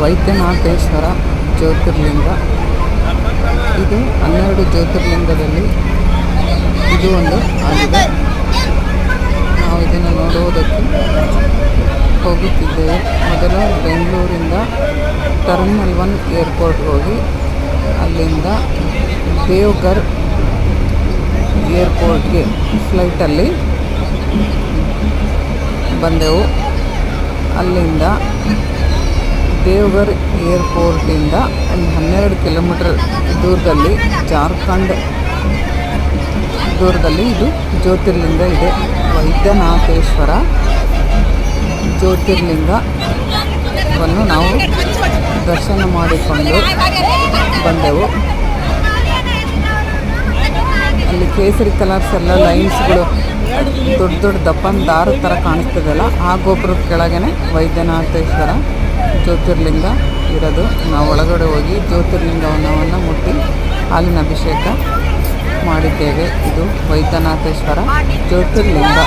ವೈದ್ಯನಾಥೇಶ್ವರ ಜ್ಯೋತಿರ್ಲಿಂಗ. ಇದು 12 ಜ್ಯೋತಿರ್ಲಿಂಗದಲ್ಲಿ ಇದು ಒಂದು ಆಗಿದೆ. ನಾವು ಇದನ್ನು ನೋಡುವುದಕ್ಕೆ ಹೋಗುತ್ತಿದ್ದೇವೆ. ಮೊದಲು ಬೆಂಗಳೂರಿಂದ ಟರ್ಮಿನಲ್ 1 ಏರ್ಪೋರ್ಟ್ಗೆ ಹೋಗಿ ಅಲ್ಲಿಂದ ದೇವ್ಘರ್ ಏರ್ಪೋರ್ಟ್ಗೆ ಫ್ಲೈಟಲ್ಲಿ ಬಂದೆವು. ಅಲ್ಲಿಂದ ದೇವ್ಘರ್ ಏರ್ಪೋರ್ಟಿಂದ ಒಂದು 12 ಕಿಲೋಮೀಟರ್ ದೂರದಲ್ಲಿ ಜಾರ್ಖಂಡ್ ದೂರದಲ್ಲಿ ಇದು ಜ್ಯೋತಿರ್ಲಿಂಗ ಇದೆ. ವೈದ್ಯನಾಥೇಶ್ವರ ಜ್ಯೋತಿರ್ಲಿಂಗವನ್ನು ನಾವು ದರ್ಶನ ಮಾಡಿಕೊಂಡು ಬಂದೆವು. ಅಲ್ಲಿ ಕೇಸರಿ ಕಲರ್ಸ್ ಎಲ್ಲ ಲೈನ್ಸ್ಗಳು ದೊಡ್ಡ ದೊಡ್ಡ ದಪ್ಪನ ದಾರದ ಥರ ಕಾಣಿಸ್ತದಲ್ಲ, ಆ ಗೋಪುರದ ಕೆಳಗೇ ವೈದ್ಯನಾಥೇಶ್ವರ ಜ್ಯೋತಿರ್ಲಿಂಗ ಇರೋದು. ನಾವು ಒಳಗಡೆ ಹೋಗಿ ಜ್ಯೋತಿರ್ಲಿಂಗವನ್ನು ಮುಟ್ಟಿ ಹಾಲಿನ ಅಭಿಷೇಕ ಮಾಡಿದ್ದೇವೆ. ಇದು ವೈದ್ಯನಾಥೇಶ್ವರ ಜ್ಯೋತಿರ್ಲಿಂಗ.